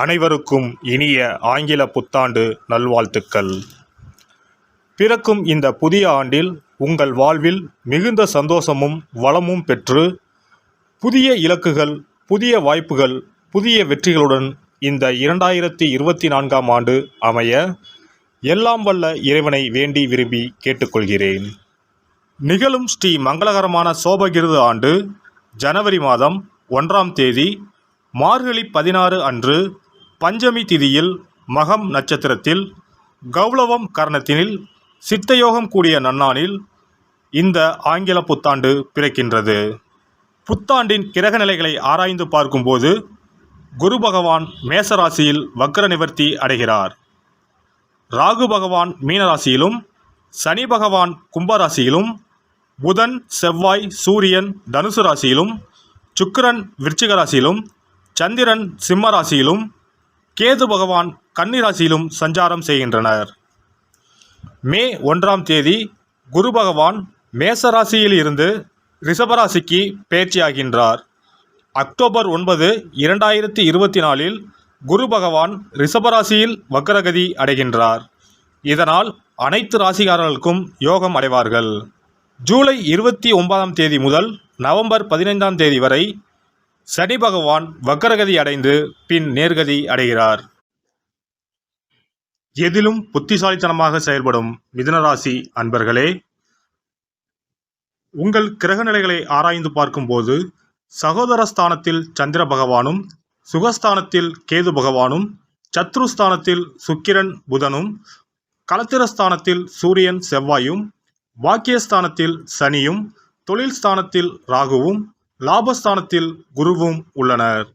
அனைவருக்கும் இனிய ஆங்கில புத்தாண்டு நல்வாழ்த்துக்கள். பிறக்கும் இந்த புதிய ஆண்டில் உங்கள் வாழ்வில் மிகுந்த சந்தோஷமும் வளமும் பெற்று புதிய இலக்குகள், புதிய வாய்ப்புகள், புதிய வெற்றிகளுடன் இந்த 2024ஆம் ஆண்டு அமைய எல்லாம் வல்ல இறைவனை வேண்டி விரும்பி கேட்டுக்கொள்கிறேன். நிகழும் ஸ்ரீ மங்களகரமான சோபகிருது ஆண்டு ஜனவரி மாதம் 1ஆம் தேதி மார்கழி 16 அன்று பஞ்சமி திதியில் மகம் நட்சத்திரத்தில் கௌளவம் கரணத்தினில் சித்தயோகம் கூடிய நன்னாளில் இந்த ஆங்கில புத்தாண்டு பிறக்கின்றது. புத்தாண்டின் கிரக நிலைகளை ஆராய்ந்து பார்க்கும்போது குரு பகவான் மேசராசியில் வக்ர நிவர்த்தி அடைகிறார். ராகு பகவான் மீனராசியிலும், சனி பகவான் கும்பராசியிலும், புதன், செவ்வாய், சூரியன் தனுசு ராசியிலும், சுக்கிரன் விருச்சிக ராசியிலும், சந்திரன் சிம்ம ராசியிலும், கேது பகவான் கன்னி ராசியிலும் சஞ்சாரம் செய்கின்றனர். மே 1ஆம் தேதி குரு பகவான் மேச ராசியில் இருந்து ரிஷபராசிக்கு பெயர்ச்சியாகின்றார். அக்டோபர் 9, 2024இல் குரு பகவான் ரிஷபராசியில் வக்ரகதி அடைகின்றார். இதனால் அனைத்து ராசிக்காரர்களுக்கும் யோகம் அடைவார்கள். ஜூலை 29ஆம் தேதி முதல் நவம்பர் 15ஆம் தேதி வரை சனி பகவான் வக்ரகதி அடைந்து பின் நேர்கதி அடைகிறார். எதிலும் புத்திசாலித்தனமாக செயல்படும் மிதுனராசி அன்பர்களே, உங்கள் கிரக நிலைகளை ஆராய்ந்து பார்க்கும்போது சகோதரஸ்தானத்தில் சந்திர பகவானும், சுகஸ்தானத்தில் கேது பகவானும், சத்ருஸ்தானத்தில் சுக்கிரன் புதனும், களத்திரஸ்தானத்தில் சூரியன் செவ்வாயும், பாக்கியஸ்தானத்தில் சனியும், தொழில் ஸ்தானத்தில் ராகுவும், லாபஸ்தானத்தில் குருவும் உள்ளனர்.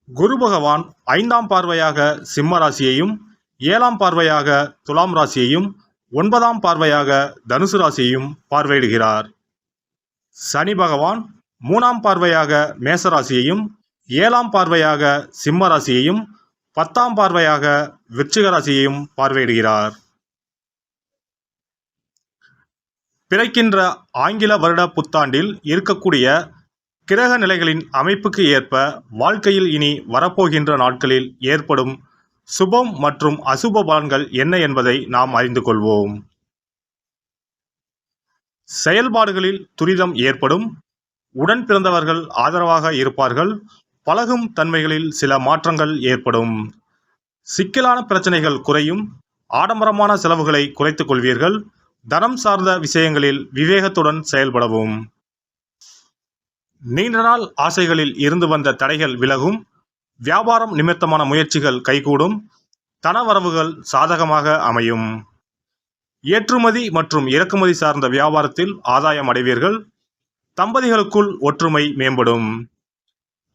குரு பகவான் 5ஆம் பார்வையாக சிம்ம ராசியையும், 7ஆம் பார்வையாக துலாம் ராசியையும், 9ஆம் பார்வையாக தனுசு ராசியையும் பார்வையிடுகிறார். சனி பகவான் 3ஆம் பார்வையாக மேச ராசியையும், 7ஆம் பார்வையாக சிம்ம ராசியையும், 10ஆம் பார்வையாக விருச்சிக ராசியையும் பார்வையிடுகிறார். பிறக்கின்ற ஆங்கில வருட புத்தாண்டில் இருக்கக்கூடிய கிரக நிலைகளின் அமைப்புக்கு ஏற்ப வாழ்க்கையில் இனி வரப்போகின்ற நாட்களில் ஏற்படும் சுபம் மற்றும் அசுப பலன்கள் என்ன என்பதை நாம் அறிந்து கொள்வோம். செயல்பாடுகளில் துரிதம் ஏற்படும். உடன் பிறந்தவர்கள் ஆதரவாக இருப்பார்கள். பழகும் தன்மைகளில் சில மாற்றங்கள் ஏற்படும். சிக்கலான பிரச்சனைகள் குறையும். ஆடம்பரமான செலவுகளை குறைத்துக் கொள்வீர்கள். தனம் சார்ந்த விஷயங்களில் விவேகத்துடன் செயல்படவும். நீண்ட நாள் ஆசைகளில் இருந்து வந்த தடைகள் விலகும். வியாபாரம் நிமித்தமான முயற்சிகள் கைகூடும். தனவரவுகள் சாதகமாக அமையும். ஏற்றுமதி மற்றும் இறக்குமதி சார்ந்த வியாபாரத்தில் ஆதாயம் அடைவீர்கள். தம்பதிகளுக்குள் ஒற்றுமை மேம்படும்.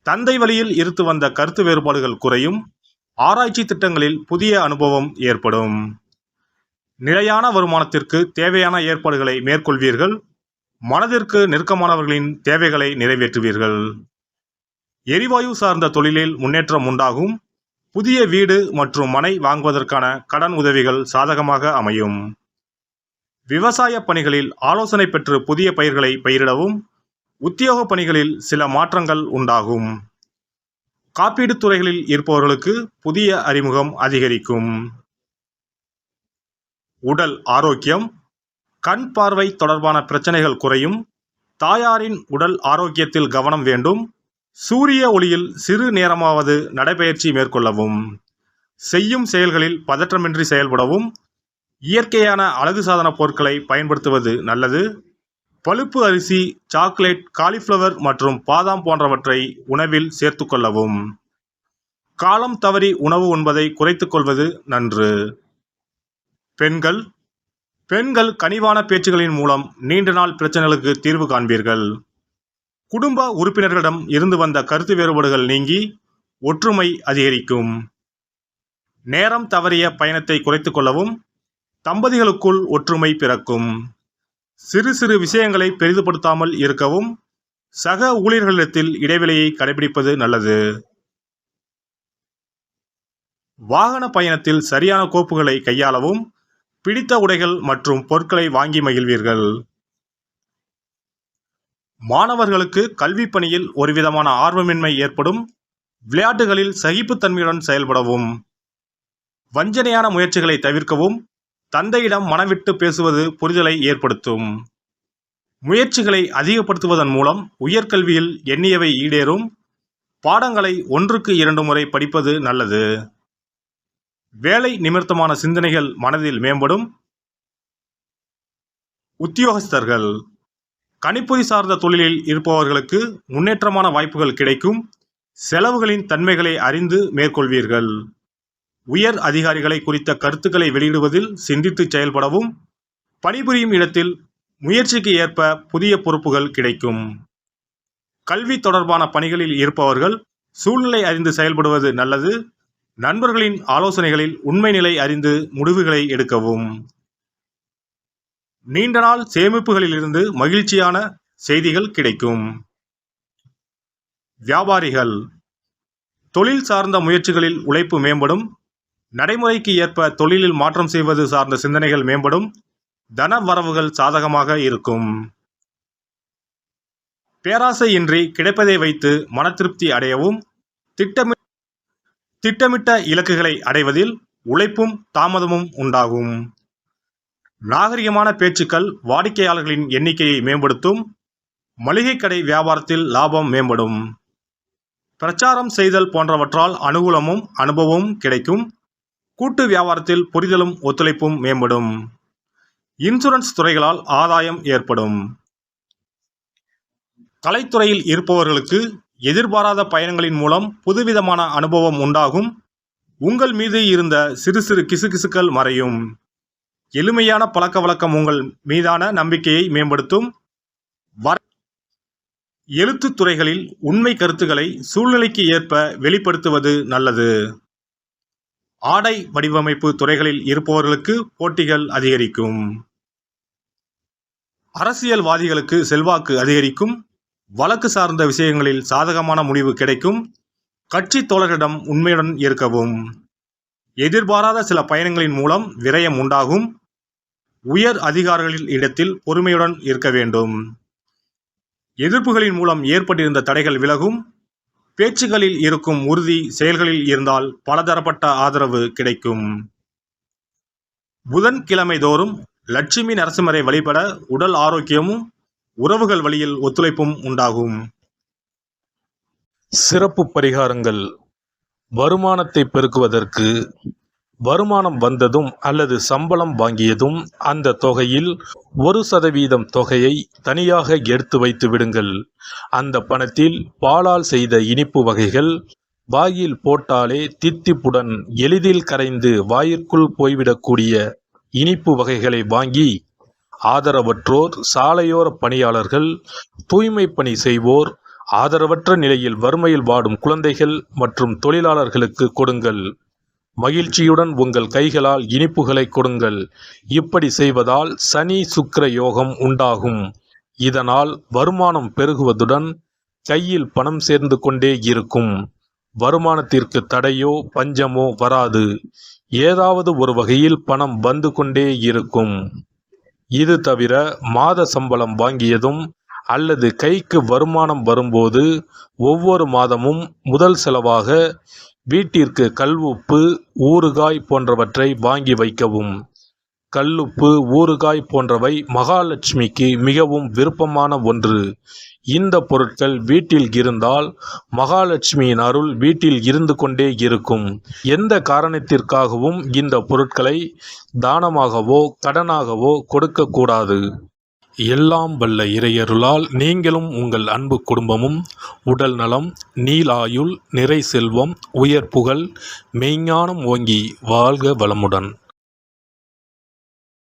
தந்தை வழியில் இருந்து வந்த கருத்து வேறுபாடுகள் குறையும். ஆராய்ச்சி திட்டங்களில் புதிய அனுபவம் ஏற்படும். நிலையான வருமானத்திற்கு தேவையான ஏற்பாடுகளை மேற்கொள்வீர்கள். மனதிற்கு நெருக்கமானவர்களின் தேவைகளை நிறைவேற்றுவீர்கள். எரிவாயு சார்ந்த தொழிலில் முன்னேற்றம் உண்டாகும். புதிய வீடு மற்றும் மனை வாங்குவதற்கான கடன் உதவிகள் சாதகமாக அமையும். விவசாய பணிகளில் ஆலோசனை பெற்று புதிய பயிர்களை பயிரிடவும். உத்தியோக பணிகளில் சில மாற்றங்கள் உண்டாகும். காப்பீடு துறைகளில் இருப்பவர்களுக்கு புதிய அறிமுகம் அதிகரிக்கும். உடல் ஆரோக்கியம். கண் பார்வை தொடர்பான பிரச்சனைகள் குறையும். தாயாரின் உடல் ஆரோக்கியத்தில் கவனம் வேண்டும். சூரிய ஒளியில் சிறு நேரமாவது நடைபயிற்சி மேற்கொள்ளவும். செய்யும் செயல்களில் பதற்றமின்றி செயல்படவும். இயற்கையான அழகு சாதன பொருட்களை பயன்படுத்துவது நல்லது. பழுப்பு அரிசி, சாக்லேட், காலிஃப்ளவர் மற்றும் பாதாம் போன்றவற்றை உணவில் சேர்த்துக்கொள்ளவும். காலம் தவறி உணவு உண்பதை குறைத்துக் கொள்வது நன்று. பெண்கள் கனிவான பேச்சுகளின் மூலம் நீண்ட நாள் பிரச்சனைகளுக்கு தீர்வு காண்பீர்கள். குடும்ப உறுப்பினர்களிடம் இருந்து வந்த கருத்து வேறுபாடுகள் நீங்கி ஒற்றுமை அதிகரிக்கும். நேரம் தவறிய பயணத்தை குறைத்துக் கொள்ளவும். தம்பதிகளுக்குள் ஒற்றுமை பிறக்கும். சிறு சிறு விஷயங்களை பெரிதுபடுத்தாமல் இருக்கவும். சக ஊழியர்களிடத்தில் இடைவெளியை கடைபிடிப்பது நல்லது. வாகன பயணத்தில் சரியான கோப்புகளை கையாளவும். பிடித்த உடைகள் மற்றும் பொருட்களை வாங்கி மகிழ்வீர்கள். மாணவர்களுக்கு கல்வி பணியில் ஒருவிதமான ஆர்வமின்மை ஏற்படும். விளையாட்டுகளில் சகிப்புத்தன்மையுடன் செயல்படவும். வஞ்சனையான முயற்சிகளை தவிர்க்கவும். தந்தையிடம் மனவிட்டு பேசுவது புரிதலை ஏற்படுத்தும். முயற்சிகளை அதிகப்படுத்துவதன் மூலம் உயர்கல்வியில் எண்ணியவை ஈடேறும். பாடங்களை 1க்கு 2 முறை படிப்பது நல்லது. வேலை நிமித்தமான சிந்தனைகள் மனதில் மேம்படும். உத்தியோகஸ்தர்கள் கணிப்பொறி சார்ந்த தொழிலில் இருப்பவர்களுக்கு முன்னேற்றமான வாய்ப்புகள் கிடைக்கும். செலவுகளின் தன்மைகளை அறிந்து மேற்கொள்வீர்கள். உயர் அதிகாரிகளை குறித்த கருத்துக்களை வெளியிடுவதில் சிந்தித்து செயல்படவும். பணிபுரியும் இடத்தில் முயற்சிக்கு ஏற்ப புதிய பொறுப்புகள் கிடைக்கும். கல்வி தொடர்பான பணிகளில் இருப்பவர்கள் சூழ்நிலை அறிந்து செயல்படுவது நல்லது. நண்பர்களின் ஆலோசனைகளில் உண்மை நிலை அறிந்து முடிவுகளை எடுக்கவும். நீண்ட நாள் சேமிப்புகளிலிருந்து மகிழ்ச்சியான செய்திகள் கிடைக்கும். வியாபாரிகள் தொழில் சார்ந்த முயற்சிகளில் உழைப்பு மேம்படும். நடைமுறைக்கு ஏற்ப தொழிலில் மாற்றம் செய்வது சார்ந்த சிந்தனைகள் மேம்படும். தன வரவுகள் சாதகமாக இருக்கும். பேராசையின்றி கிடைப்பதை வைத்து மன திருப்தி அடையவும். திட்டமிட்ட இலக்குகளை அடைவதில் உழைப்பும் தாமதமும் உண்டாகும். நாகரிகமான பேச்சுக்கள் வாடிக்கையாளர்களின் எண்ணிக்கையை மேம்படுத்தும். மளிகை கடை வியாபாரத்தில் லாபம் மேம்படும். பிரச்சாரம் செய்தல் போன்றவற்றால் அனுகூலமும் அனுபவமும் கிடைக்கும். கூட்டு வியாபாரத்தில் புரிதலும் ஒத்துழைப்பும் மேம்படும். இன்சூரன்ஸ் துறைகளால் ஆதாயம் ஏற்படும். கலைத்துறையில் இருப்பவர்களுக்கு எதிர்பாராத பயணங்களின் மூலம் புதுவிதமான அனுபவம் உண்டாகும். உங்கள் மீது இருந்த சிறு சிறு கிசுகிசுக்கள் மறையும். எளிமையான பழக்க வழக்கம் உங்கள் மீதான நம்பிக்கையை மேம்படுத்தும். எழுத்துத் துறைகளில் உண்மை கருத்துக்களை சூழ்நிலைக்கு ஏற்ப வெளிப்படுத்துவது நல்லது. ஆடை வடிவமைப்பு துறைகளில் இருப்பவர்களுக்கு போட்டிகள் அதிகரிக்கும். அரசியல்வாதிகளுக்கு செல்வாக்கு அதிகரிக்கும். வழக்கு சார்ந்த விஷயங்களில் சாதகமான முடிவு கிடைக்கும். கட்சி தோழர்களிடம் உண்மையுடன் இருக்கவும். எதிர்பாராத சில பயணங்களின் மூலம் விரயம் உண்டாகும். உயர் அதிகாரிகளின் இடத்தில் பொறுமையுடன் இருக்க வேண்டும். எதிர்ப்புகளின் மூலம் ஏற்பட்டிருந்த தடைகள் விலகும். பேச்சுகளில் இருக்கும் உறுதி செயல்களில் இருந்தால் பலதரப்பட்ட ஆதரவு கிடைக்கும். புதன்கிழமை தோறும் லட்சுமி நரசிம்மரை வழிபட உடல் ஆரோக்கியமும் உறவுகள் வழியில் ஒத்துழைப்பும் உண்டாகும். சிறப்பு பரிகாரங்கள். வருமானத்தை பெருக்குவதற்கு வருமானம் வந்ததும் அல்லது சம்பளம் வாங்கியதும் அந்த தொகையில் 1% தொகையை தனியாக எடுத்து வைத்து விடுங்கள். அந்த பணத்தில் பாலால் செய்த இனிப்பு வகைகள் வாயில் போட்டாலே தித்திப்புடன் எளிதில் கரைந்து வாயிற்குள் போய்விடக்கூடிய இனிப்பு வகைகளை வாங்கி ஆதரவற்றோர், சாலையோர பணியாளர்கள், தூய்மை பணி செய்வோர், ஆதரவற்ற நிலையில் வறுமையில் வாடும் குழந்தைகள் மற்றும் தொழிலாளர்களுக்கு கொடுங்கள். மகிழ்ச்சியுடன் உங்கள் கைகளால் இனிப்புகளை கொடுங்கள். இப்படி செய்வதால் சனி சுக்கிர யோகம் உண்டாகும். இதனால் வருமானம் பெருகுவதுடன் கையில் பணம் சேர்ந்து கொண்டே இருக்கும். வருமானத்திற்கு தடையோ பஞ்சமோ வராது. ஏதாவது ஒரு வகையில் பணம் வந்து கொண்டே இருக்கும். இது தவிர மாத சம்பளம் வாங்கியதும் அல்லது கைக்கு வருமானம் வரும்போது ஒவ்வொரு மாதமும் முதல் செலவாக வீட்டிற்கு கல்லுப்பு, ஊறுகாய் போன்றவற்றை வாங்கி வைக்கவும். கல்லுப்பு, ஊறுகாய் போன்றவை மகாலட்சுமிக்கு மிகவும் விருப்பமான ஒன்று. இந்த பொருட்கள் வீட்டில் இருந்தால் மகாலட்சுமியின் அருள் வீட்டில் இருந்து கொண்டே இருக்கும். எந்த காரணத்திற்காகவும் இந்த பொருட்களை தானமாகவோ கடனாகவோ கொடுக்கக்கூடாது. எல்லாம் வல்ல இறையருளால் நீங்களும் உங்கள் அன்பு குடும்பமும் உடல் நலம், நீலாயுள், நிறை செல்வம், உயர் புகழ், மெய்ஞானம் ஓங்கி வாழ்க வளமுடன்.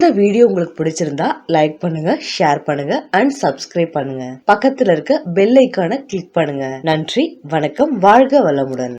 இந்த வீடியோ உங்களுக்கு பிடிச்சிருந்தா லைக் பண்ணுங்க, ஷேர் பண்ணுங்க அண்ட் சப்ஸ்கிரைப் பண்ணுங்க. பக்கத்துல இருக்க பெல் ஐகானை கிளிக் பண்ணுங்க. நன்றி, வணக்கம், வாழ்க வளமுடன்.